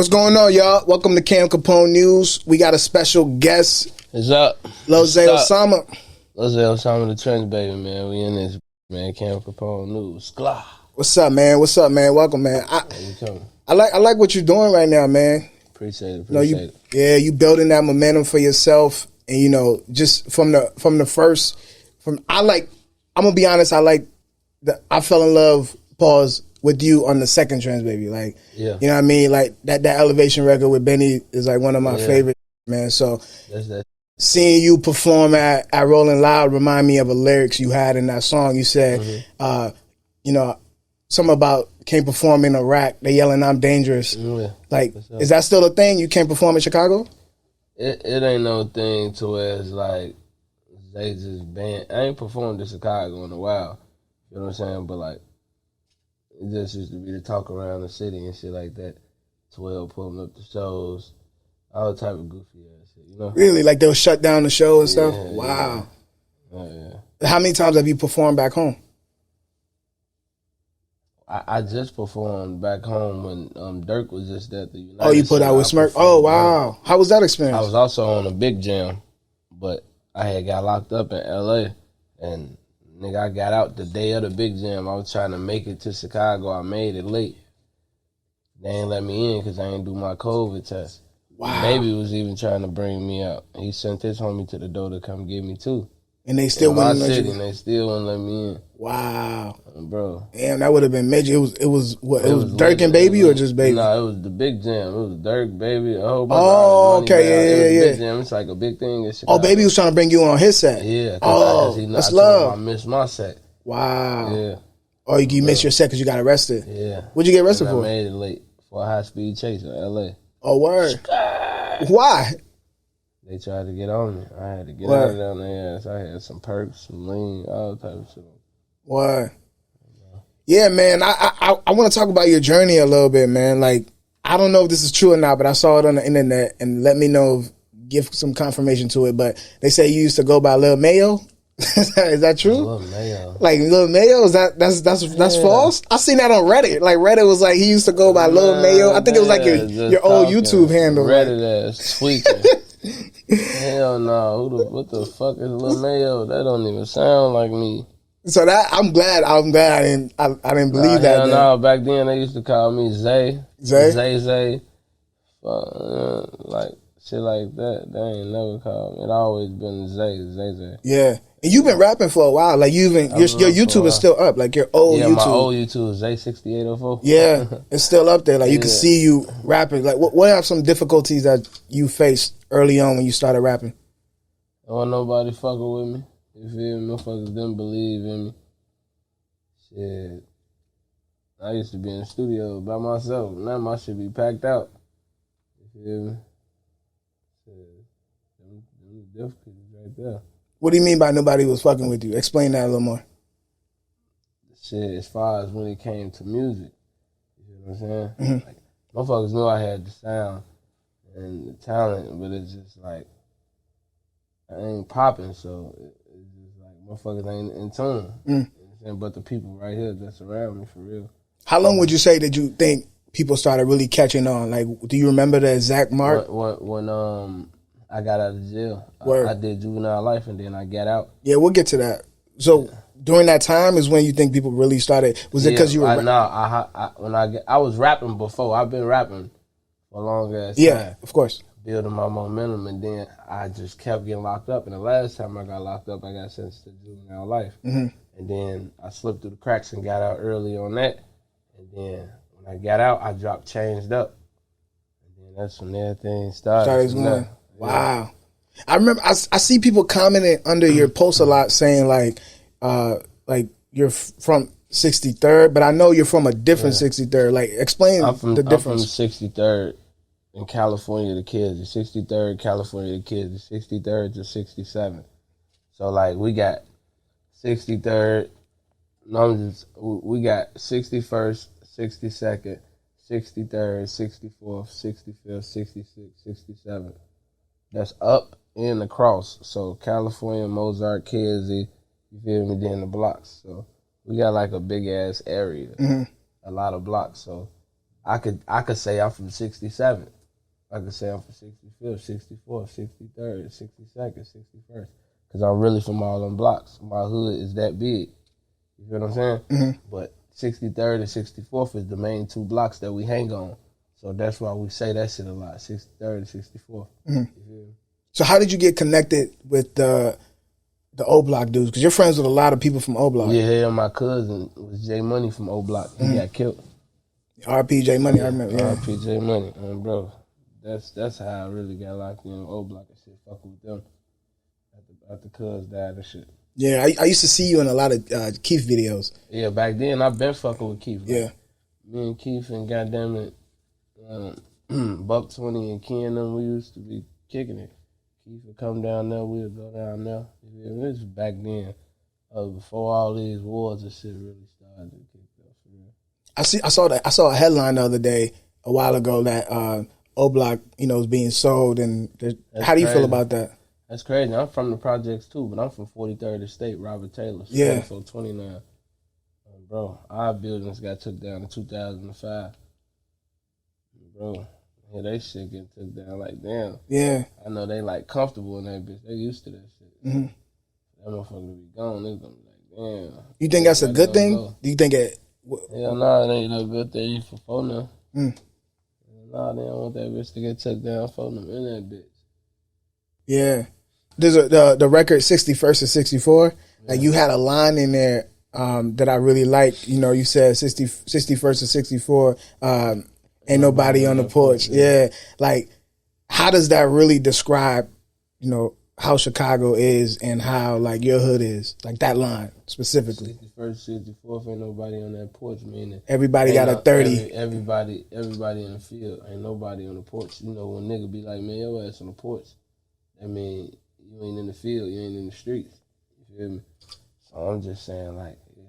What's going on, y'all? Welcome to Cam Capone News. We got a special guest. What's up? Osama. Osama the Trench Baby, man. We in this, man. Cam Capone News. Sklah. What's up, man? What's up, man? Welcome, man. I like what you're doing right now, man. Appreciate it. Yeah, you building that momentum for yourself, and just I'm gonna be honest. I fell in love. Pause. With you on the second Trans Baby, like, yeah. You know what I mean? Like, that Elevation record with Benny is like one of my favorites, man. So, seeing you perform at Rolling Loud remind me of a lyrics you had in that song. You said, something about can't perform in Iraq. They yelling, I'm dangerous. Yeah. Like, is that still a thing? You can't perform in Chicago? It ain't no thing to where it's like, they just banned. I ain't performed in Chicago in a while. You know what I'm saying? But, like, it just used to be the talk around the city and shit like that. 12 pulling up the shows, all type of goofy ass shit, you know? Really? Like they'll shut down the show and stuff? Yeah, wow. Yeah. How many times have you performed back home? I just performed back home when Durk was just at the United. Oh, you put out with Smirk? Oh, wow. How was that experience? I was also on a big jam, but I had got locked up in L.A., and nigga, I got out the day of the big jam. I was trying to make it to Chicago. I made it late. They ain't let me in because I ain't do my COVID test. Wow. Baby was even trying to bring me out. He sent his homie to the door to come get me too. And they still wouldn't let you in? And they still wouldn't let me in. Wow. Bro. Damn, that would have been major. It was Durk and Baby or just Baby? No, it was the big jam. It was Durk, Baby, a whole bunch of okay, yeah. Big jam. It's like a big thing in Chicago. Oh, Baby was trying to bring you on his set? Yeah. That's love. I missed my set. Wow. Yeah. Oh, you missed your set because you got arrested? Yeah. What'd you get arrested for? I made it late for a high-speed chase in L.A. Oh, word. Why? They tried to get on me. I had to get out of down their ass. I had some perks, some lean, all type of shit. Why? Yeah, man. I want to talk about your journey a little bit, man. Like, I don't know if this is true or not, but I saw it on the internet, and let me know, give some confirmation to it. But they say you used to go by Lil Mayo. Is that true? Lil Mayo. Like Lil Mayo? Is that's false? I seen that on Reddit. Like Reddit was like he used to go by Lil Mayo. I think it was like your old YouTube handle. Reddit ass squeaking. Hell no. What the fuck is Lil Mayo? That don't even sound like me. So that I'm glad I didn't believe that. No, back then they used to call me Zay. Zay. Like shit like that. They ain't never called me. It always been Zay. Yeah. And you've been rapping for a while. Like your YouTube is still up. Like your old YouTube. Yeah, my old YouTube is Zay6804. Yeah, it's still up there. Like you can see you rapping. Like what are some difficulties that you faced early on when you started rapping? There wasn't nobody fucking with me. You feel me? Motherfuckers didn't believe in me. Shit. I used to be in the studio by myself. Now my shit be packed out. You feel me? Shit. Them difficulties right there. What do you mean by nobody was fucking with you? Explain that a little more. Shit, as far as when it came to music. You know what I'm saying? Mm-hmm. Like, motherfuckers knew I had the sound and the talent, but it's just like, I ain't popping, so it's just like, motherfuckers ain't in tune. You know what I'm saying? But the people right here that's around me, for real. How long would you say that you think people started really catching on? Like, do you remember the exact mark? When I got out of jail. I did juvenile life and then I got out. Yeah, we'll get to that. So during that time is when you think people really started. Was it because you were? I was rapping before. I've been rapping for a long ass time. Yeah, of course. Building my momentum, and then I just kept getting locked up. And the last time I got locked up, I got sentenced to juvenile life. Mm-hmm. And then I slipped through the cracks and got out early on that. And then when I got out, I dropped Changed Up. And then that's when everything started. Wow. I remember I see people commenting under your post a lot saying like you're from 63rd, but I know you're from a different 63rd. Like explain the difference. I'm from 63rd in California to Kids. The 63rd California to Kids. The 63rd to 67th. So like we got 63rd. We got 61st, 62nd, 63rd, 64th, 65th, 66th, 67th. That's up and across. So California, Mozart, KZ, you feel me, then the blocks. So we got like a big ass area, a lot of blocks. So I could say I'm from 67th. I could say I'm from 65th, 64th, 63rd, 62nd, 61st. Because I'm really from all them blocks. My hood is that big. You feel what I'm saying? Mm-hmm. But 63rd and 64th is the main two blocks that we hang on. So that's why we say that shit a lot, 63rd and 64th. Mm-hmm. So how did you get connected with the O Block dudes? Because you're friends with a lot of people from O Block. Yeah, my cousin was J Money from O Block. He got killed. RPJ Money, I remember. Yeah. RPJ Money, bro. That's how I really got locked in O Block and shit, fucking with them. After cuz died and shit. Yeah, I used to see you in a lot of Keef videos. Yeah, back then I been fucking with Keef. Yeah. Me and Keef and goddamn it, Buck 20 and Ken and them, we used to be kicking it. Keef would come down there, we would go down there. This was back then, before all these wars and shit really started to kick off for real. I saw a headline the other day, a while ago, that O Block, is being sold, and how do you feel about that? That's crazy. I'm from the projects too, but I'm from 43rd Estate, Robert Taylor. Yeah. So 29. Bro, our buildings got took down in 2005. Bro, yeah, they shit get took down like damn. Yeah. I know they like comfortable in that bitch. They used to that shit. Mm-hmm. That motherfucker to be gone. They gonna be like, damn. You think that's a good thing? Do you think it? Hell no, it ain't no good thing for phone now. Mm. Nah, they don't want that bitch to get took down for them in that bitch. Yeah. There's the record 61st and 64. Yeah. Like you had a line in there that I really liked. You said 61st and 64. Ain't nobody on the porch. Yeah. Like, how does that really describe, how Chicago is and how like your hood is? Like that line specifically. 61st, 64th, ain't nobody on that porch, meaning everybody got a 30. Everybody in the field, ain't nobody on the porch. When nigga be like, man, your ass on the porch, I mean, you ain't in the field, you ain't in the streets. You feel me? So I'm just saying, like, yeah,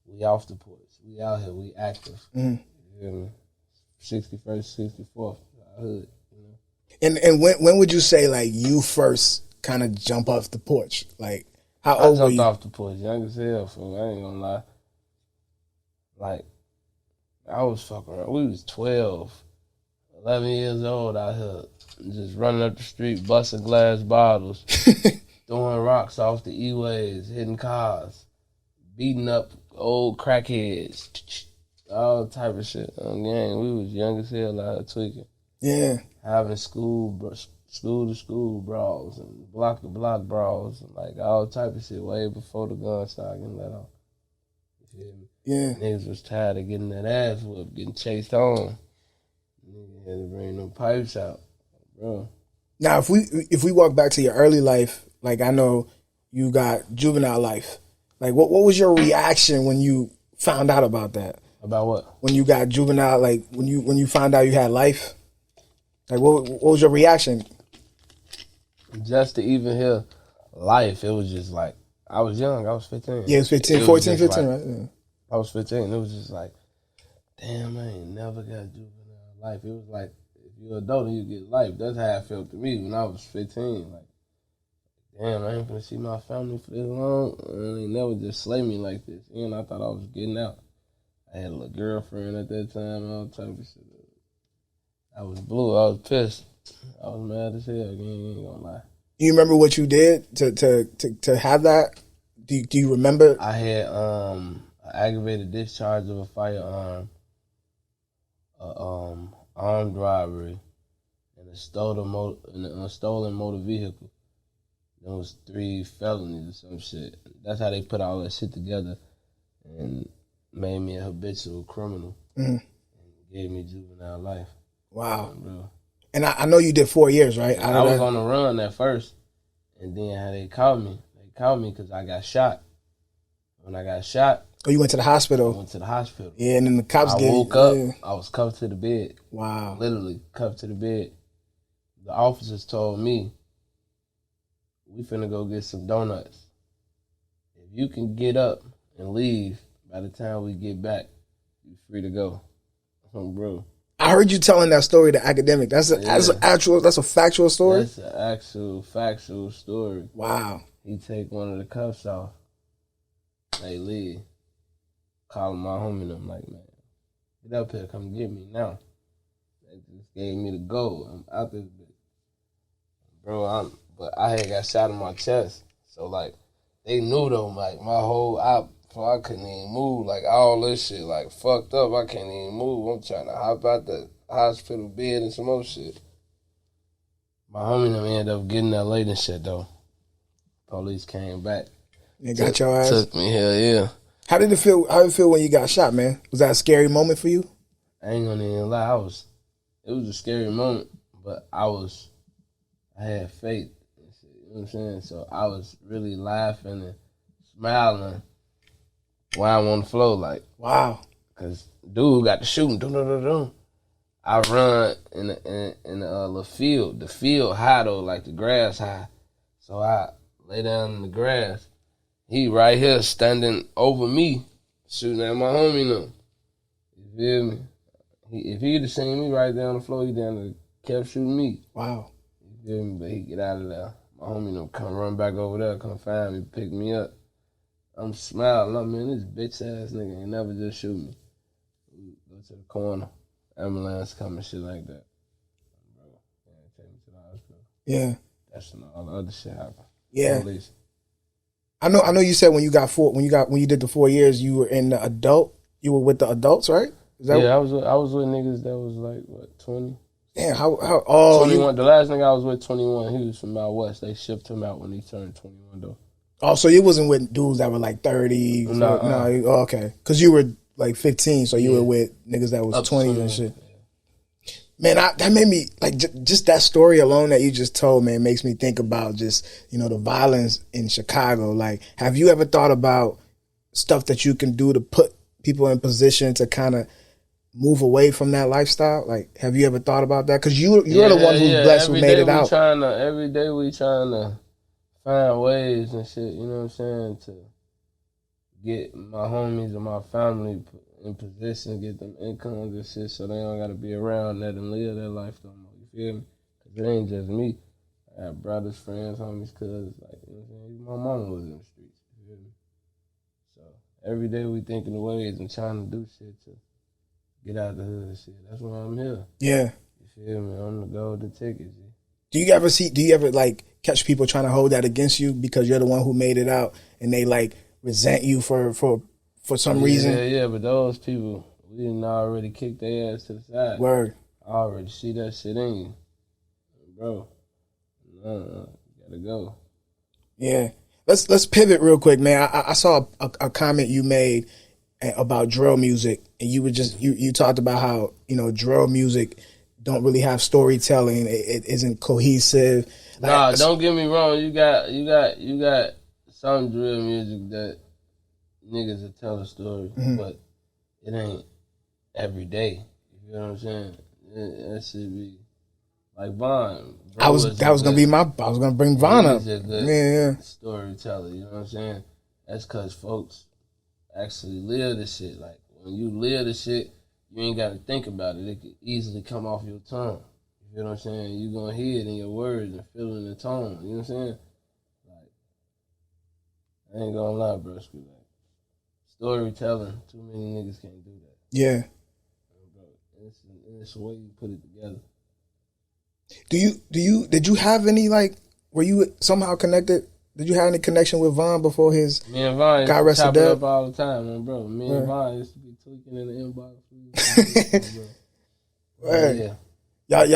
we off the porch. We out here, we active. You feel me? 61st, 64th, our hood. And when would you say like you first kind of jump off the porch? Like how old were you? I jumped off the porch, young as hell, fool. I ain't gonna lie. Like, I was fucking around. We was 12, 11 years old out here, just running up the street, busting glass bottles, throwing rocks off the E-ways, hitting cars, beating up old crackheads, all type of shit. Gang, we was young as hell out here tweaking. Yeah. Having school to school brawls and block to block brawls and like all type of shit way before the gun started getting let off. You feel me? Yeah. Niggas was tired of getting that ass whooped, getting chased home. Niggas had to bring them pipes out, bro. Now, if we walk back to your early life, like I know you got juvenile life. Like what was your reaction when you found out about that? About what? When you got juvenile, like when you found out you had life. Like what was your reaction? Just to even hear life, it was just like, I was young, I was 15. Yeah, it was 15, 14, 15, like, right? Yeah. I was 15, it was just like, damn, I ain't never got juvenile life. It was like, if you're an adult and you get life, that's how it felt to me when I was 15. Like, damn, I ain't gonna see my family for this long, and they never just slay me like this. And I thought I was getting out. I had a little girlfriend at that time, all type of shit. I was blue. I was pissed. I was mad as hell. You ain't gonna lie. You remember what you did to have that? Do you remember? I had an aggravated discharge of a firearm, armed robbery, and a stolen motor vehicle. There was 3 felonies or some shit. That's how they put all that shit together and made me a habitual criminal and gave me juvenile life. Wow. Bro. And I know you did 4 years, right? I was on the run at first, and then how they caught me because I got shot. When I got shot... Oh, you went to the hospital? I went to the hospital. Yeah, and then the cops I woke up, I was cuffed to the bed. Wow. Literally cuffed to the bed. The officers told me, we finna go get some donuts. If you can get up and leave by the time we get back, you're free to go. Bro. I heard you telling that story to Academic. That's a factual story? That's an actual factual story. Wow. He take one of the cuffs off. They leave. Calling my homie and I'm like, man, Get up here, come get me now. They just gave me the go. I'm out this bitch. Bro, but I had got shot in my chest. So, like, they knew, though, like, my whole, I couldn't even move. Like, all this shit, like, fucked up. I can't even move. I'm trying to hop out the hospital bed and some more shit. My homie them ended up getting that late and shit, though. Police came back. They got your ass? Took me, hell yeah. How did it feel when you got shot, man? Was that a scary moment for you? I ain't gonna even lie. It was a scary moment, but I had faith. You know what I'm saying? So I was really laughing and smiling while I'm on the floor, like. Wow. Cause dude got to shooting. I run in the little field. The field high though, like the grass high. So I lay down in the grass. He right here standing over me, shooting at my homie now. You feel me? If he'd have seen me right there on the floor, he down there kept shooting me. Wow. You feel me? But he get out of there. My homie them come run back over there, come find me, pick me up. I'm smiling. I'm, man, this bitch ass nigga ain't never just shoot me. We go to the corner, ambulance coming, shit like that. Bro, take me to the hospital. Yeah. That's when all the other shit happened. Yeah. Police. I know. You said when you did the 4 years, you were in the adult. You were with the adults, right? I was with niggas that was like what 20. Damn, how? Oh, 21. The last nigga I was with 21. He was from out west. They shipped him out when he turned 21 though. Oh, so you wasn't with dudes that were like 30? No, okay. Because you were like 15, so you were with niggas that was up 20 and shit. Yeah. Man, that made me, like, just that story alone that you just told, man, makes me think about just, the violence in Chicago. Like, have you ever thought about stuff that you can do to put people in position to kind of move away from that lifestyle? Like, have you ever thought about that? Because you're the one who's blessed, who made it out. Every day we trying to find ways and shit, you know what I'm saying, to get my homies and my family in position, get them incomes and shit so they don't got to be around that and live their life no more, you feel me? Because it ain't just me. I have brothers, friends, homies, cousins, like, you know what I'm saying? My mama was in the streets, you feel me? So every day we thinking of ways and trying to do shit to get out the hood and shit. That's why I'm here. Yeah. You feel me? I'm the golden ticket, G. Do you ever like catch people trying to hold that against you because you're the one who made it out and they like resent you for some reason? Yeah, but those people, we didn't already kick their ass to the side. Word. I already see that shit in you. Bro, you gotta go. Yeah. Let's pivot real quick, man. I saw a comment you made about drill music, and you were you talked about how, drill music don't really have storytelling. It isn't cohesive. Nah, don't get me wrong. You got some drill music that niggas will tell a story, but it ain't every day. You know what I'm saying? That should be like Von. I was gonna bring Von up. He's a good storyteller. You know what I'm saying? That's because folks actually live the shit. Like when you live the shit, you ain't got to think about it. It could easily come off your tongue. You know what I'm saying? You gonna hear it in your words and feel it in the tone. You know what I'm saying? Like, I ain't gonna lie, bro. Like, storytelling, too many niggas can't do that. Yeah. It's the way you put it together. Did you have any, like, were you somehow connected? Did you have any connection with Von before his Me and Von got arrested up all the time, man, bro. Me and Von used to be tweaking in the inbox. Right. Yeah.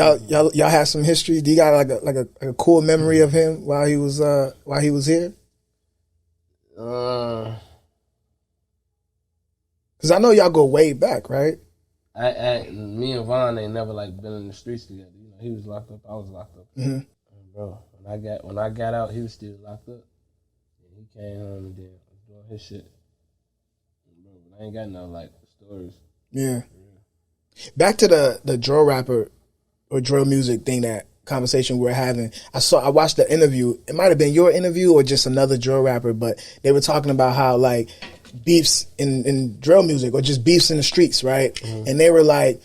Y'all have some history. Do you got like a cool memory of him while he was here? Cause I know y'all go way back, right? Me and Von ain't never like been in the streets together. He was locked up. I was locked up. Mm-hmm. Bro, when I got out, he was still locked up. And he came home and then was doing his shit. Bro, but I ain't got no like stories. Yeah. Back to the drill rapper or drill music thing, that conversation we were having. I watched the interview. It might have been your interview or just another drill rapper, but they were talking about how like beefs in drill music or just beefs in the streets, right? Mm-hmm. And they were like,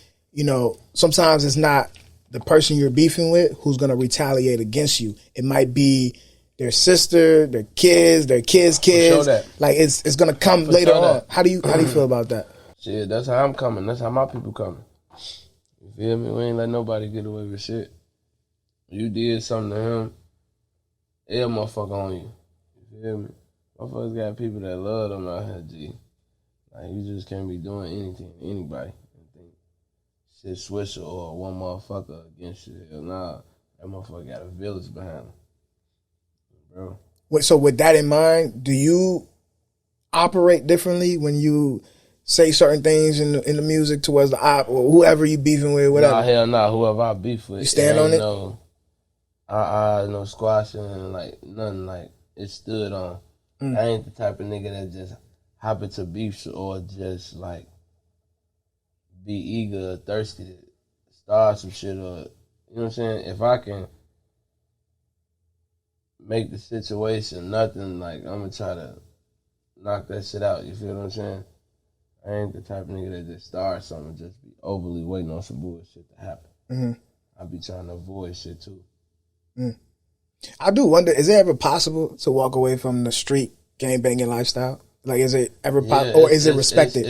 sometimes it's not the person you're beefing with who's going to retaliate against you. It might be their sister, their kids, kids. Like it's going to come later on. How do you feel about that? Shit, that's how I'm coming. That's how my people coming. You feel me? We ain't let nobody get away with shit. You did something to him, every motherfucker on you. You feel me? Motherfuckers got people that love them out here, G. Like, you just can't be doing anything to anybody. Shit Swisher or one motherfucker against you. Hell nah. That motherfucker got a village behind him. Bro. So with that in mind, do you operate differently when you say certain things in the music towards the op or whoever you beefing with, whatever? Nah, hell nah. Whoever I beef with. You stand on it? No squashing and like nothing like it stood on. I ain't the type of nigga that just hop into beefs or just like be eager or thirsty to start some shit or, you know what I'm saying? If I can make the situation nothing, like I'm gonna try to knock that shit out. You feel what I'm saying? I ain't the type of nigga that just starts something and just be overly waiting on some bullshit to happen. Mm-hmm. I be trying to avoid shit too. I do wonder, is it ever possible to walk away from the street gangbanging lifestyle? Like, is it ever possible, or is it respected?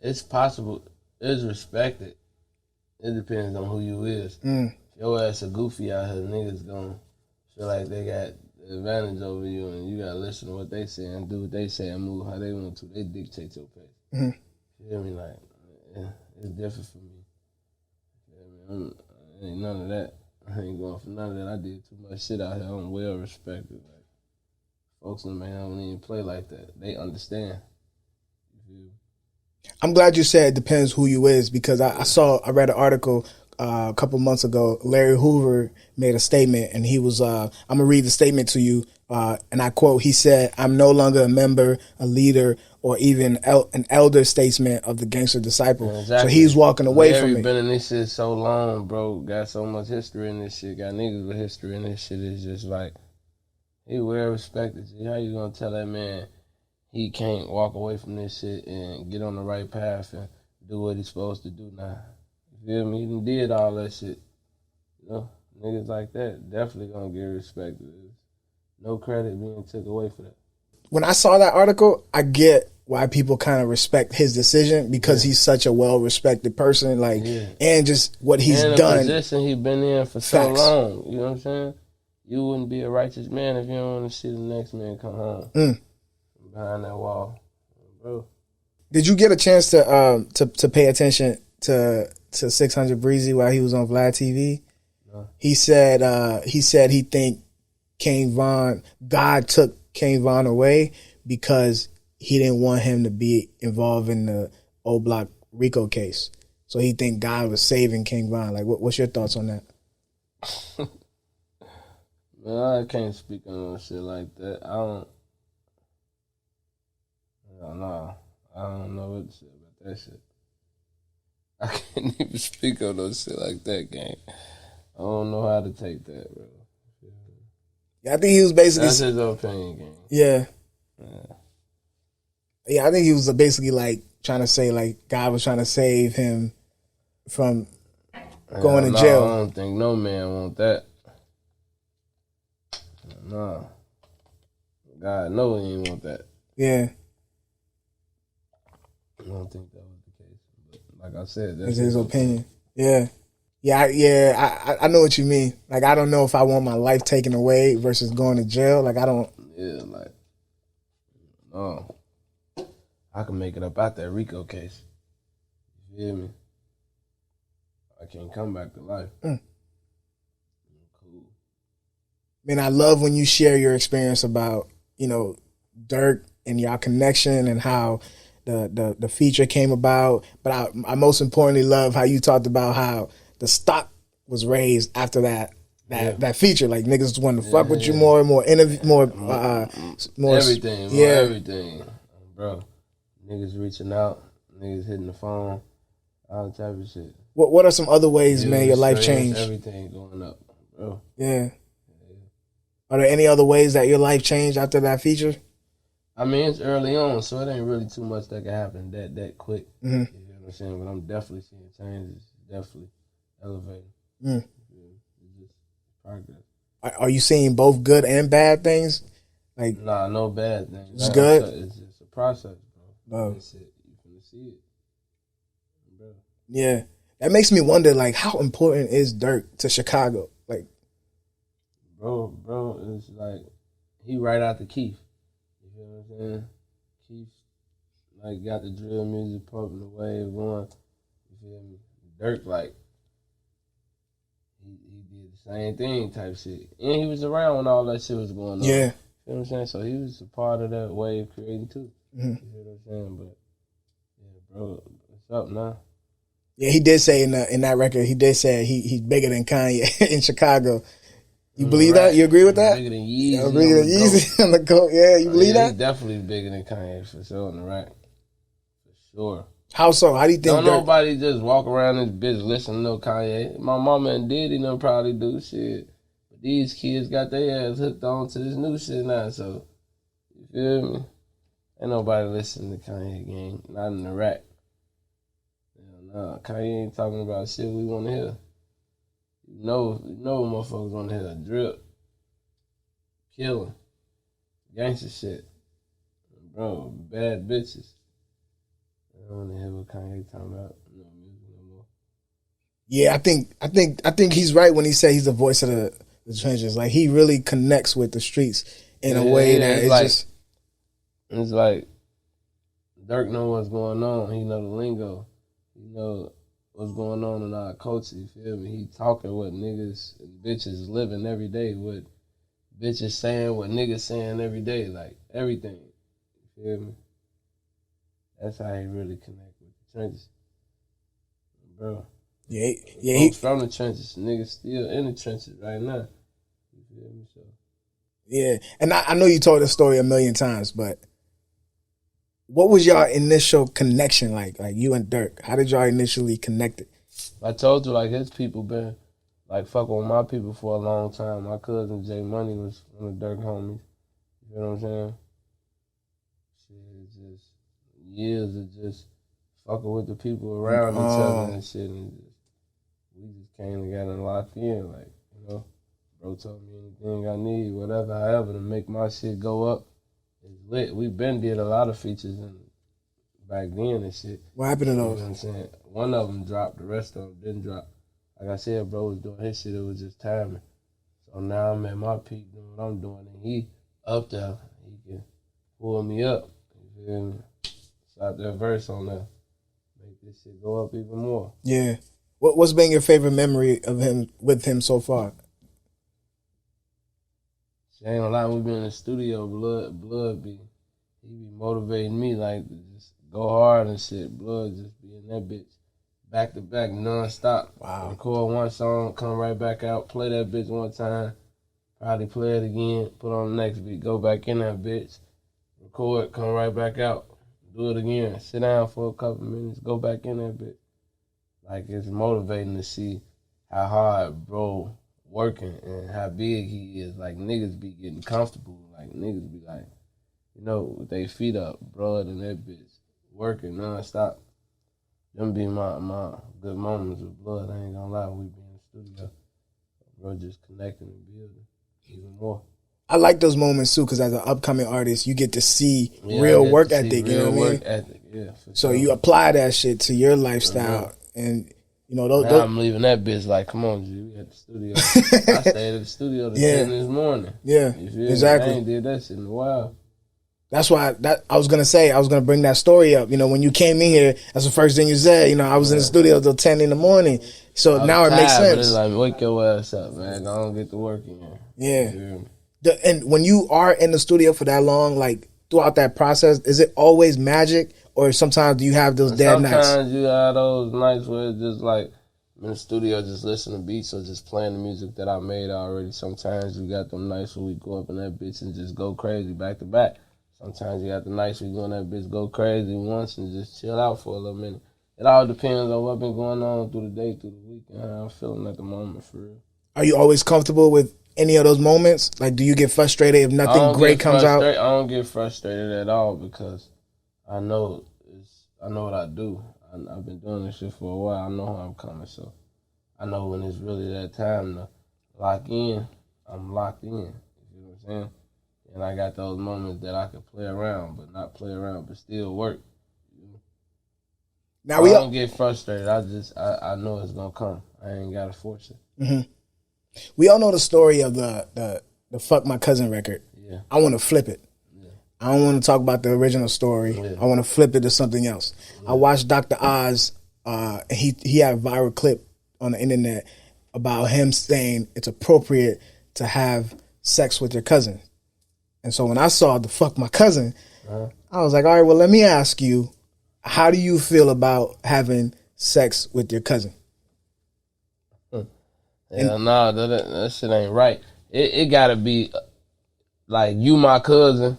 It's possible. It's respected. It depends on who you is. If your ass a goofy out here, niggas gonna feel like they got the advantage over you, and you gotta listen to what they say and do what they say and move how they want to. They dictate your pace. You feel me? Like, it's different for me. You feel me? Ain't none of that. I ain't going for none of that. I did too much shit out here. I'm well respected. Like, folks in the man don't even play like that. They understand. I'm glad you said it depends who you is, because I read an article a couple months ago. Larry Hoover made a statement, and he was I'm gonna read the statement to you, and I quote. He said, "I'm no longer a member, a leader, or even an elder statesman of the gangster disciple." Yeah, exactly. So he's walking away from it. Larry been in this shit so long, bro. Got so much history in this shit. Got niggas with history in this shit. It's just like, he well respected. How you gonna tell that man he can't walk away from this shit and get on the right path and do what he's supposed to do now? You feel me? He done did all that shit. You know, niggas like that definitely gonna get respected. No credit being took away for that. When I saw that article, I get why people kind of respect his decision, because he's such a well-respected person, like, and just what he's done. And the position he been in for so long, you know what I'm saying? You wouldn't be a righteous man if you don't want to see the next man come home behind that wall, bro. Did you get a chance to pay attention to 600 Breezy while he was on Vlad TV? No. He said he think God took Kane Von away because he didn't want him to be involved in the O Block Rico case. So he think God was saving King Von. Like, what's your thoughts on that? Man, I can't speak on no shit like that. I don't know what to say about that shit. I can't even speak on no shit like that, gang. I don't know how to take that, bro. Yeah, I think he was basically... That's his opinion, gang. Yeah. Yeah, I think he was basically like trying to say like God was trying to save him from going to jail. I don't think no man want that. No. God know he ain't want that. Yeah. I don't think that was the case. But like I said, that's his opinion. Yeah. I know what you mean. Like, I don't know if I want my life taken away versus going to jail. Like, I don't... Yeah, like... No. I can make it up out that Rico case. You feel me? I can't come back to life. Cool. Man, I love when you share your experience about, you know, Durk and y'all connection and how the feature came about. But I most importantly love how you talked about how the stock was raised after that feature. Like, niggas wanted to fuck with you more and more interview, more everything, everything, bro. Niggas reaching out, niggas hitting the phone, all type of shit. What are some other ways, man, your life changed? Everything going up, bro. Yeah. Are there any other ways that your life changed after that feature? I mean, it's early on, so it ain't really too much that can happen that quick. You know what I'm saying? But I'm definitely seeing changes. Definitely elevating. It's just progress. Are you seeing both good and bad things? Like, nah, no bad things. It's good. It's just a process, bro. Oh. That's it. You finna see it. bro. Yeah. That makes me wonder, like, how important is Durk to Chicago? Like, bro, it's like he right after Keef. You feel what I'm saying? Keef like got the drill music pumping the wave going. You feel me? Durk like he did the same thing type shit, and he was around when all that shit was going on. yeah. You know what I'm saying? So he was a part of that wave creating too. Mm-hmm. You feel what I'm saying? But yeah, bro, what's up now? Yeah, he did say in that record, he did say he's bigger than Kanye in Chicago. You believe that? You agree with that? Bigger than Yeezy. Yeah, bigger than Yeezy on the GOAT. Yeah, you believe that? He's definitely bigger than Kanye for sure on the rack. For sure. How so? How do you think? Don't nobody just walk around this bitch listening to no Kanye. My mama and Diddy them probably do shit. But these kids got their ass hooked on to this new shit now, so you feel me? Ain't nobody listening to Kanye gang. Not in the rack. Nah, Kanye ain't talking about shit we wanna hear. You know motherfuckers wanna hear a drip. Killing. Gangster shit. Bro, bad bitches. I don't wanna hear what Kanye talking about. No music no more. Yeah, I think he's right when he said he's the voice of the trenches. Like, he really connects with the streets in a way that it's like, just. It's like Durk know what's going on. He know the lingo. He know what's going on in our culture. You feel me? He talking what niggas and bitches living every day. What bitches saying, what niggas saying every day. Like everything. You feel me? That's how he really connect with the trenches, bro. Yeah, Folks from the trenches, niggas still in the trenches right now. You feel me? So yeah, and I know you told this story a million times, but what was y'all initial connection like? Like, you and Durk, how did y'all initially connect it? I told you, like, his people been like fucking with my people for a long time. My cousin Jay Money was one of Durk homies. You know what I'm saying? Shit, it's just years of just fucking with the people around each other and shit, and we just came together and locked in, like, you know. Bro told me anything I need, whatever, however, to make my shit go up. It's lit. We been did a lot of features back then and shit. What happened to those? You know what I'm saying? One of them dropped, the rest of them didn't drop. Like I said, bro was doing his shit, it was just timing. So now I'm at my peak doing what I'm doing, and he up there, he can pull me up. You feel me? Slap that verse on there. Make this shit go up even more. Yeah. What's been your favorite memory of him with him so far? She ain't gonna lie, we been in the studio, Blood he be motivating me like to just go hard and shit. Blood just be in that bitch back to back, non-stop. Wow. Record one song, come right back out, play that bitch one time, probably play it again, put on the next beat, go back in that bitch, record, come right back out, do it again, sit down for a couple minutes, go back in that bitch. Like, it's motivating to see how hard bro working and how big he is. Like, niggas be getting comfortable. Like, niggas be like, you know, with their feet up, Blood and that bitch working non-stop. Them be my good moments with Blood. I ain't gonna lie, we be in the studio. Bro just connecting and building even more. I like those moments too, because as an upcoming artist, you get to see real work ethic. You know what I mean? Ethic, yeah. So you apply that shit to your lifestyle, and you know those. I'm leaving that bitch like, come on, G, we at the studio. I stayed at the studio till 10 this morning. Yeah, exactly. I ain't did that shit in a while. That's why I was gonna bring that story up. You know, when you came in here, that's the first thing you said. You know, I was in the studio till 10 in the morning. So now it makes sense. But it's like, wake your ass up, man. Don't get to work in here. Yeah. And when you are in the studio for that long, like throughout that process, is it always magic, or sometimes do you have those dead nights? Sometimes you have those nights where it's just like I'm in the studio just listening to beats or just playing the music that I made already. Sometimes you got them nights where we go up in that bitch and just go crazy back to back. Sometimes you got the nights where you go in that bitch, go crazy once and just chill out for a little minute. It all depends on what's been going on through the day, through the week, and how I'm feeling at the moment, for real. Are you always comfortable with any of those moments? Like, do you get frustrated if nothing great comes out? I don't get frustrated at all because I know what I do. I've been doing this shit for a while. I know how I'm coming, so I know when it's really that time to lock in, I'm locked in. You know what I'm saying? And I got those moments that I can play around, but not play around, but still work. Now I don't get frustrated. I know it's gonna come. I ain't gotta force it. Mm-hmm. We all know the story of the Fuck My Cousin record. Yeah. I want to flip it. Yeah. I don't want to talk about the original story. Yeah. I want to flip it to something else. Yeah. I watched Dr. Oz. He had a viral clip on the internet about him saying it's appropriate to have sex with your cousin. And so when I saw the Fuck My Cousin, I was like, all right, well, let me ask you, how do you feel about having sex with your cousin? Yeah, no, that shit ain't right. It gotta be like, you my cousin,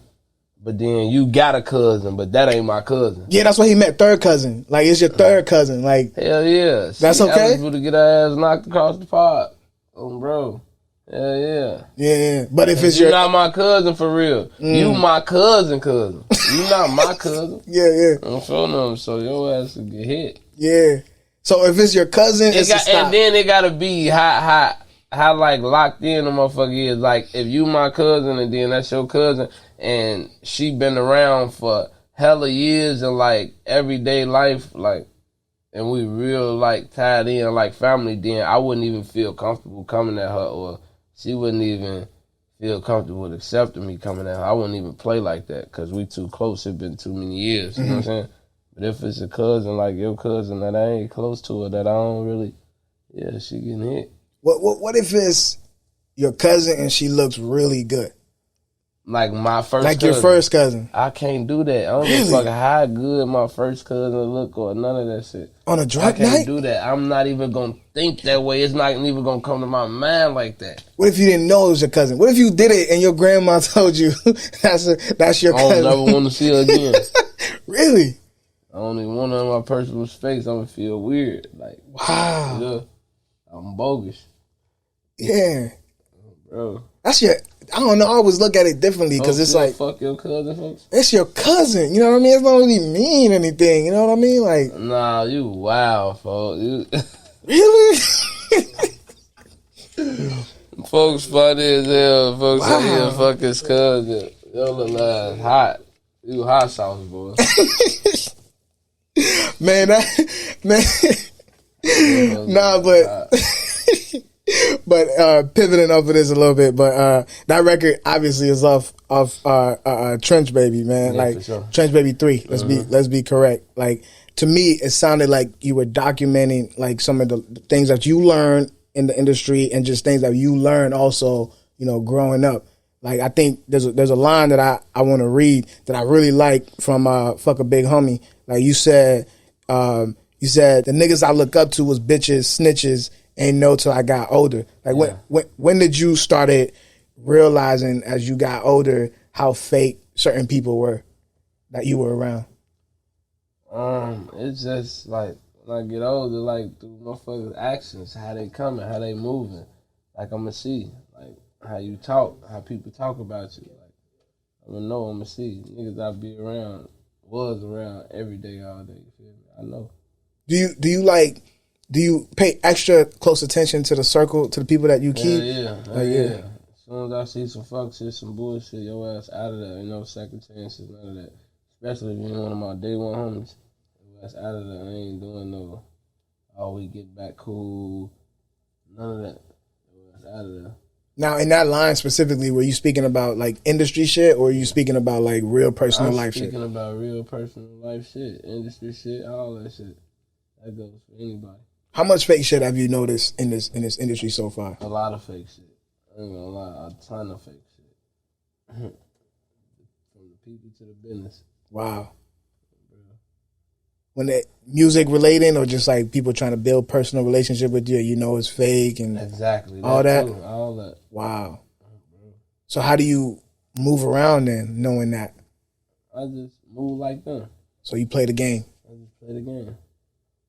but then you got a cousin, but that ain't my cousin. Yeah, that's what he meant, third cousin. Like, it's your third cousin. Like, hell yeah. That's okay? Eligible to get her ass knocked across the pod. Oh, bro. Hell yeah. Yeah, but if it's you're not my cousin for real. You my cousin. You not my cousin. Yeah. I'm showing them, so your ass will get hit. Yeah. So if it's your cousin, and then it gotta be how like locked in the motherfucker is. Like, if you my cousin and then that's your cousin and she been around for hella years and like everyday life, like, and we real like tied in like family, then I wouldn't even feel comfortable coming at her, or she wouldn't even feel comfortable with accepting me coming at her. I wouldn't even play like that because we too close. It's been too many years. You know what I'm saying? But if it's a cousin, like your cousin, that I ain't close to her, that I don't really, yeah, she getting hit. What if it's your cousin and she looks really good? Like my first like cousin. Your first cousin. I can't do that. I don't give a fuck how good my first cousin look or none of that shit. On a drunk night? I can't do that. I'm not even going to think that way. It's not even going to come to my mind like that. What if you didn't know it was your cousin? What if you did it and your grandma told you that's your cousin? I don't never want to see her again. Really? I don't even want her in my personal space. I'm going to feel weird. Like, wow. Yeah, I'm bogus. Yeah. Bro. That's your, I don't know, I always look at it differently because it's like, fuck your cousin, folks. It's your cousin, you know what I mean? It don't really mean anything, you know what I mean? Like, nah, you wild, folks. Really? Folks funny as hell. Folks say, yeah, fuck his cousin. Yo, look like hot. You hot sauce, boy. Man, nah, but pivoting off of this a little bit, but that record obviously is off Trench Baby, man. Yeah, like sure. Trench Baby 3. Let's be correct. Like, to me, it sounded like you were documenting like some of the things that you learned in the industry and just things that you learned also, you know, growing up. Like, I think there's a line that I want to read that I really like from Fuck a Big Homie. Like, you said the niggas I look up to was bitches, snitches, ain't know till I got older. Like, yeah. when did you started realizing as you got older how fake certain people were that you were around? It's just like when I get older, like through motherfuckers' actions, how they coming, how they moving. Like, I'ma see, like how you talk, how people talk about you. Like, I'ma know, I'ma see. Niggas I be around, was around every day, all day. You feel me? I know. Do you pay extra close attention to the circle, to the people that you keep? Yeah. As soon as I see some fuck shit, some bullshit, your ass out of there. You know, second chances, none of that. Especially if you're one of my day one homies. Your ass out of there. I ain't doing no, we get back cool. None of that. Your ass out of there. Now, in that line specifically, were you speaking about like industry shit, or were you speaking about like real personal life shit? I'm speaking about real personal life shit, industry shit, all that shit. That goes for anybody. How much fake shit have you noticed in this industry so far? A lot of fake shit. I ain't gonna lie, a ton of fake shit. From the people to the business. Wow. When it music relating, or just like people trying to build personal relationship with you, you know it's fake and exactly all that. Too, all that. Wow. So how do you move around then, knowing that? I just move like them. So you play the game. I just play the game.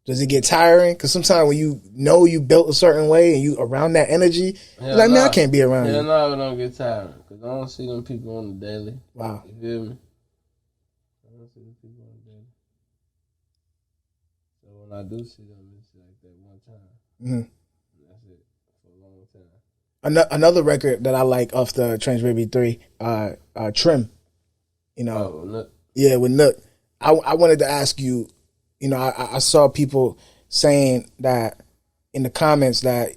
Does it get tiring? Because sometimes when you know you built a certain way and you around that energy, you're like, man, I can't be around you. Yeah, no, it don't get tiring. Because I don't see them people on the daily. Wow. You feel me? I don't see them people on the daily. So when I do see them, it's like that one time. Mm-hmm. That's it. For a long time. Another record that I like off the Trench Baby 3, Trim. You know. Nook. Yeah, with Nook. I wanted to ask you, you know, I saw people saying that in the comments that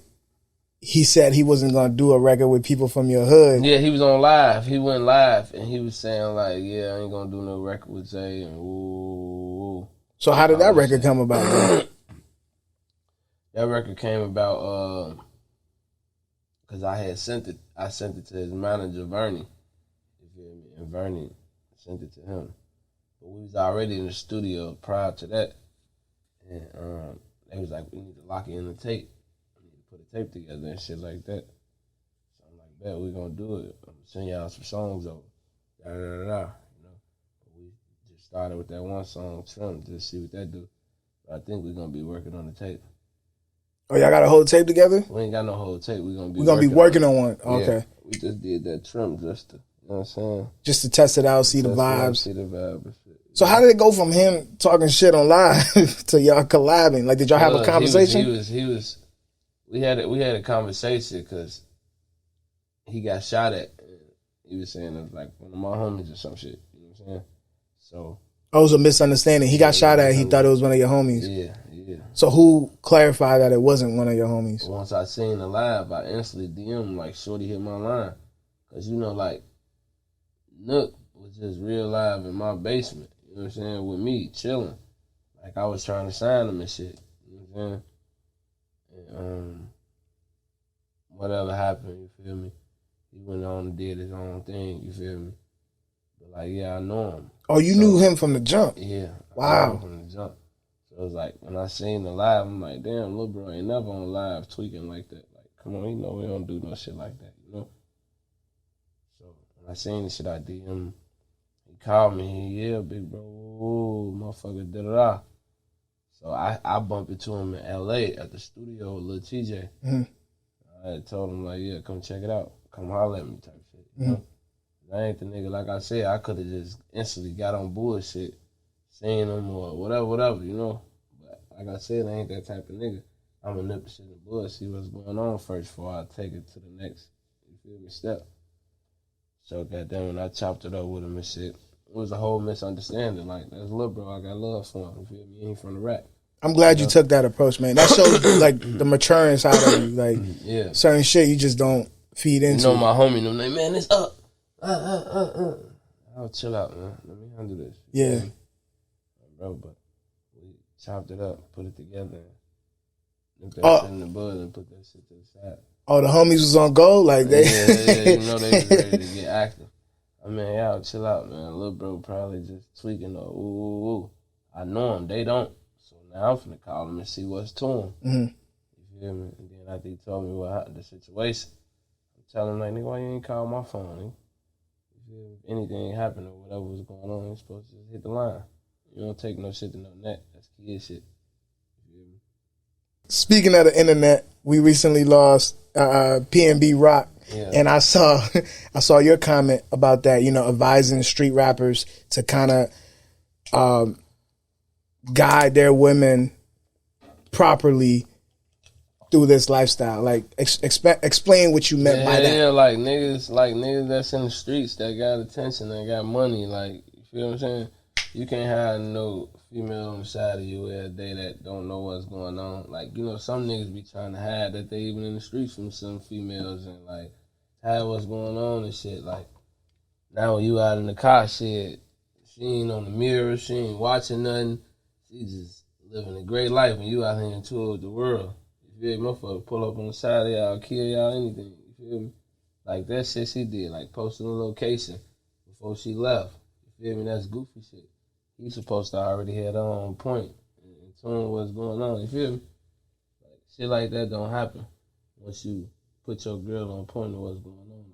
he said he wasn't gonna do a record with people from your hood. Yeah, he was on live. He went live and he was saying like, "Yeah, I ain't gonna do no record with Zay." And ooh. So how did that record come about, bro? That record came about because I had sent it. I sent it to his manager Vernie. You feel me? And Vernie sent it to him. But we was already in the studio prior to that, and they was like, "We need to lock in the tape. We need to put a tape together and shit like that." So I'm like, "Bet we gonna do it. I'm gonna send y'all some songs over." Da da da da. You know, but we just started with that one song, Trim, just see what that do. But I think we're gonna be working on the tape. Oh, y'all got a whole tape together? We ain't got no whole tape. We're gonna be working on one. Okay. Yeah, we just did that Trim just to, you know what I'm saying? Just to test it out, see the vibes. See the vibe and shit. So how did it go from him talking shit on live to y'all collabing? Like, did y'all have a conversation? He was. We had a conversation because he got shot at. He was saying it was like one of my homies or some shit. You know what I'm saying? So. Oh, it was a misunderstanding. He got shot at. He thought it was one of your homies. Yeah. So who clarified that it wasn't one of your homies? Once I seen the live, I instantly DM like, "Shorty hit my line," because you know, like, Nook was just real live in my basement. You know what I'm saying? With me chilling, like I was trying to sign him and shit. You know what I'm saying? And whatever happened, you feel me? He went on and did his own thing. You feel me? But like, yeah, I know him. Oh, you knew him from the jump? Yeah. Wow. I knew him from the jump. So it was like, when I seen the live, I'm like, damn, little bro ain't never on live tweaking like that. Like, come on, you know we don't do no shit like that, you know? So when I seen the shit, I DM. He called me, yeah, big bro, ooh, motherfucker, da-da-da. So I bumped into him in L.A. at the studio with Lil TJ. Mm-hmm. I had told him, like, yeah, come check it out. Come holler at me type shit, you know? I ain't the nigga, like I said, I could have just instantly got on bullshit, seen him or whatever, you know? But like I said, I ain't that type of nigga. I'm gonna nip the shit in the bud, see what's going on first before I take it to the next, you feel me, step. So goddamn, when I chopped it up with him and shit, it was a whole misunderstanding. Like, that's little bro, I got love for him, you feel me? He ain't from the rap. I'm glad you took that approach, man. That shows like the maturing side of you. Like, yeah. Certain shit you just don't feed into. You know, my homie, them like, man, it's up. I'll chill out, man. Let me handle this. Yeah. Bro, but we chopped it up, put it together, nip that shit in the bud and put that shit to the side. Oh, the homies was on go? Like they Yeah, you know they was ready to get active. I mean, y'all chill out, man. Little bro probably just tweaking or ooh. I know him, they don't. So now I'm finna call him and see what's to him. Mm-hmm. You feel me? And then after he told me what the situation, I'm telling him like, nigga, why you ain't call my phone, nigga? If anything happened or whatever was going on, you're supposed to just hit the line. You don't take no shit to no net. That's kid shit. Speaking of the internet, we recently lost PnB Rock. Yeah. And I saw your comment about that, you know, advising street rappers to kind of guide their women properly through this lifestyle. Like, explain what you meant by that. Yeah, like niggas that's in the streets that got attention, that got money. Like, you feel what I'm saying? You can't have no female on the side of you every day that don't know what's going on. Like, you know, some niggas be trying to hide that they even in the streets from some females and, like, hide what's going on and shit. Like, now when you out in the car, shit, she ain't on the mirror, she ain't watching nothing. She just living a great life when you out here in tour with the world. You feel me? Motherfucker pull up on the side of y'all, kill y'all, anything. You feel me? Like, that shit she did, like posting a location before she left. You feel me? That's goofy shit. He's supposed to already have on point and tune what's going on. You feel me? Like, shit like that don't happen once you put your girl on point of what's going on.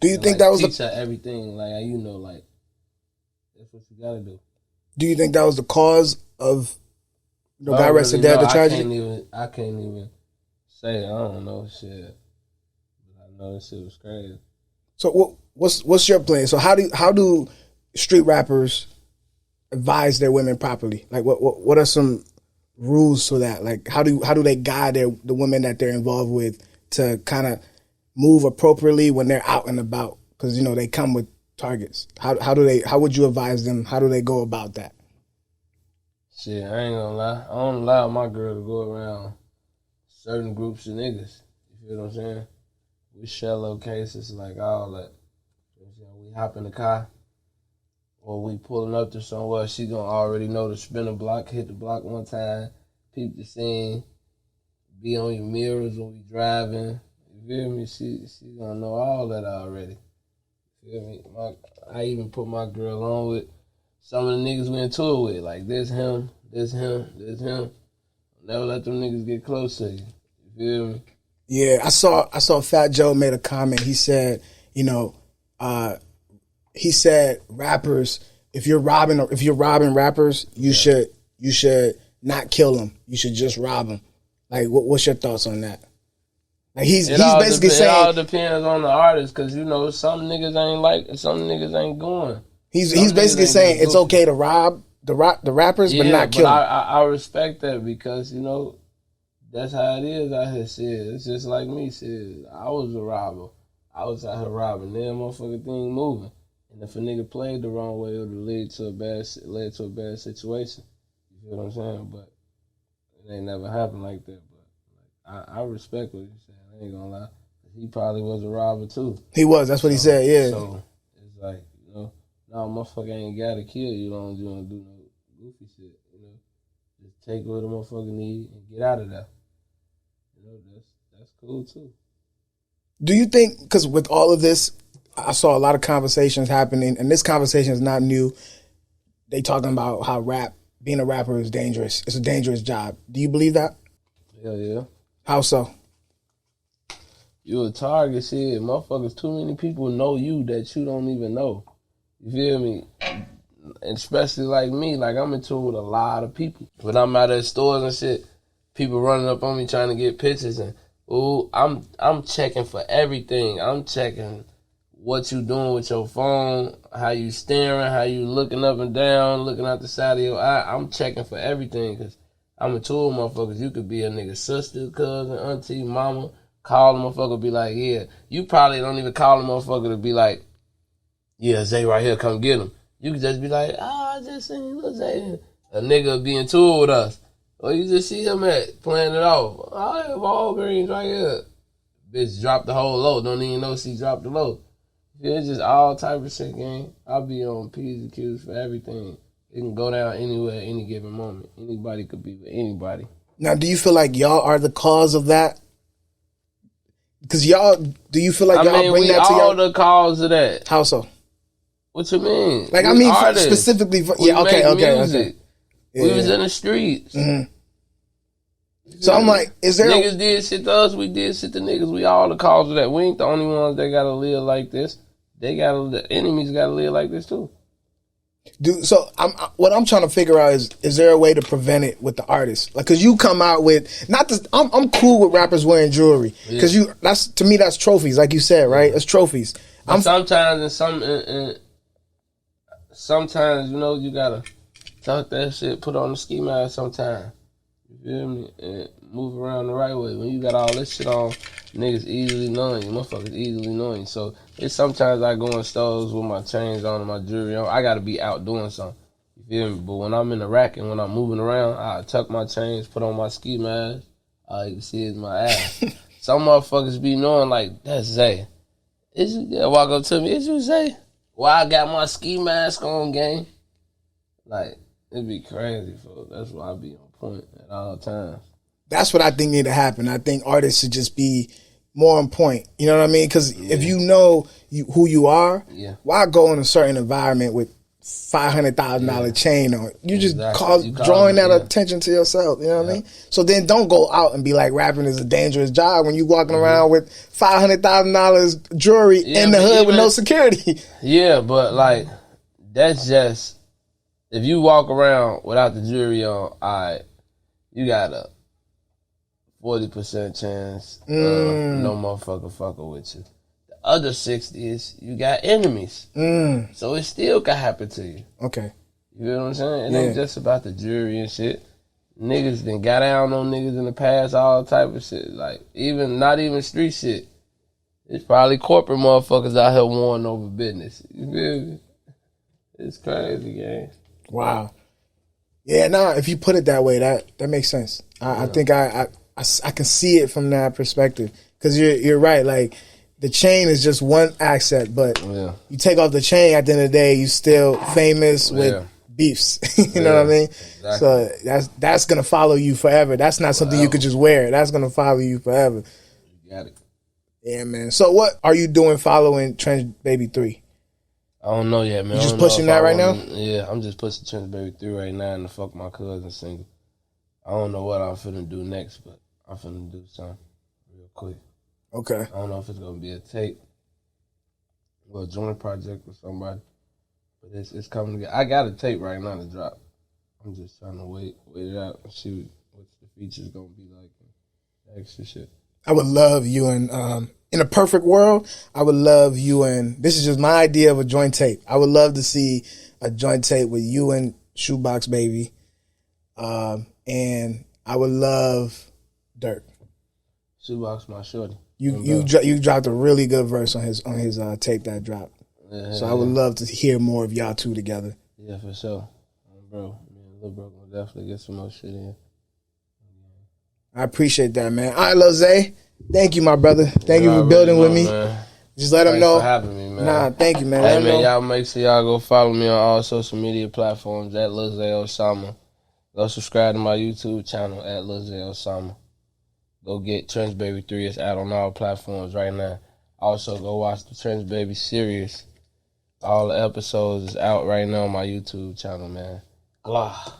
Do you and, think like, that was teach her everything? Like, you know, like, that's what you gotta do. Do you think that was the cause of the guy rested dead, the tragedy? I can't even say. I don't know shit. But I know this shit was crazy. So what's your plan? So how do street rappers advise their women properly? Like what are some rules to that? Like how do they guide the women that they're involved with to kind of move appropriately when they're out and about? Because, you know, they come with targets. How would you advise them? How do they go about that? Shit, I ain't gonna lie. I don't allow my girl to go around certain groups of niggas. You feel what I'm saying? We shallow cases, like all that. You know, we hop in the car, or we pulling up to somewhere, she gonna already know to spin a block, hit the block one time, peep the scene, be on your mirrors when we driving. You feel me? She gonna know all that already. You feel me? I even put my girl on with some of the niggas we into it with. Like, this him, this him, this him. Never let them niggas get close to you. You feel me? Yeah, I saw Fat Joe made a comment. He said, you know, he said rappers, if you're robbing rappers, you should not kill them. You should just rob them. Like, what's your thoughts on that? Like, he's basically saying, it all depends on the artist, because, you know, some niggas ain't like, some niggas ain't going. He's basically saying it's okay to rob the rappers, but not kill them. I respect that, because, you know, that's how it is out here. Shit, it's just like me. Shit, I was a robber. I was out here robbing. Then motherfucking thing moving. And if a nigga played the wrong way, it would led to a bad situation. You feel what I'm saying? But it ain't never happened like that. But like, I respect what he's saying. I ain't gonna lie. He probably was a robber too. He was. That's what he said. Yeah. So it's like, you know, no, motherfucker ain't gotta kill you. Don't you want to do no goofy shit. You know, just take what a motherfucker need and get out of there. You know, that's cool too. Do you think, because with all of this, I saw a lot of conversations happening, and this conversation is not new. They talking about how being a rapper is dangerous. It's a dangerous job. Do you believe that? Hell yeah. How so? You a target, shit. Motherfuckers, too many people know you that you don't even know. You feel me? And especially like me, like I'm in tune with a lot of people. When I'm out at stores and shit, people running up on me trying to get pictures, and I'm checking for everything. I'm checking what you doing with your phone, how you staring, how you looking up and down, looking out the side of your eye. I'm checking for everything, because I'm a tool motherfuckers. You could be a nigga sister, cousin, auntie, mama. Call a motherfucker, be like, yeah. You probably don't even call a motherfucker to be like, yeah, Zay right here, come get him. You could just be like, I just seen Lil Zay. A nigga be in tour with us. Or you just see him playing it off. I have Walgreens right here. Bitch dropped the whole load. Don't even know she dropped the load. It's just all type of shit, gang. I'll be on P's and Q's for everything. It can go down anywhere at any given moment. Anybody could be with anybody. Now, do you feel like y'all are the cause of that? Because do you feel like y'all bring that to y'all? We all the cause of that. How so? What you mean? Like, I mean, specifically for, yeah, okay. Yeah. We was in the streets. Mm-hmm. So I'm like, is there niggas did shit to us, we did shit to niggas. We all the cause of that. We ain't the only ones that gotta live like this. The enemies gotta live like this too. So what I'm trying to figure out is there a way to prevent it with the artists? Like, cause you come out with I'm cool with rappers wearing jewelry, cause that's to me that's trophies, like you said, right? It's trophies. Sometimes you know you gotta tuck that shit, put on the ski mask sometimes. You feel me? And move around the right way. When you got all this shit on, niggas easily knowing you. Motherfuckers easily knowing you. So it's sometimes I go in stores with my chains on and my jewelry on. I gotta be out doing something. You feel me? But when I'm in the rack and when I'm moving around, I tuck my chains, put on my ski mask. All you can see is my ass. Some motherfuckers be knowing like, that's Zay. Walk up to me, is you Zay? Well, I got my ski mask on, gang. Like, it'd be crazy, folks. That's why I be on point at all times. That's what I think need to happen. I think artists should just be more on point. You know what I mean? Because if you know who you are, why go in a certain environment with $500,000 chain on? You just drawing that attention to yourself. You know what I mean? So then don't go out and be like rapping is a dangerous job when you walking around with $500,000 jewelry in the hood with no security. Yeah, but like that's just if you walk around without the jewelry on, alright, you got a 40% chance of no motherfucker fucking with you. The other 60 is you got enemies. So it still can happen to you. Okay. You know what I'm saying? It ain't just about the jewelry and shit. Niggas done got down on niggas in the past, all type of shit. Like, not even street shit. It's probably corporate motherfuckers out here warring over business. You feel me? It's crazy, gang. Wow. Yeah, nah. If you put it that way, that makes sense. I think I can see it from that perspective because you're right. Like the chain is just one asset, but you take off the chain at the end of the day, you still famous with beefs. You know what I mean? Exactly. So that's gonna follow you forever. That's not something you could just wear. That's gonna follow you forever. You got it. Yeah, man. So what are you doing following Trench Baby 3? I don't know yet, man. You just pushing that right now? Yeah, I'm just pushing Trench Baby 3 right now and the Fuck My Cousin single. I don't know what I'm finna do next, but I'm finna do something real quick. Okay. I don't know if it's gonna be a tape or a joint project with somebody, but it's coming together. I got a tape right now to drop. I'm just trying to wait it out and see what the features gonna be like and extra shit. I would love you and in a perfect world, I would love you and this is just my idea of a joint tape. I would love to see a joint tape with you and Shoebox Baby. And I would love Durk. Shoebox my shorty. You dropped a really good verse on his tape that dropped. Yeah, so I would love to hear more of y'all two together. Yeah, for sure. Bro, Lil Bro will definitely get some more shit in. I appreciate that, man. All right, Lil Zay. Thank you, my brother. Thank you for building with me. Man. Just let them know. Thanks for having me, man. Nah, thank you, man. Hey, man, y'all make sure y'all go follow me on all social media platforms at Lil Zay Osama. Go subscribe to my YouTube channel at Lil Zay Osama. Go get Trench Baby 3. It's out on all platforms right now. Also, go watch the Trench Baby series. All the episodes is out right now on my YouTube channel, man. Allah.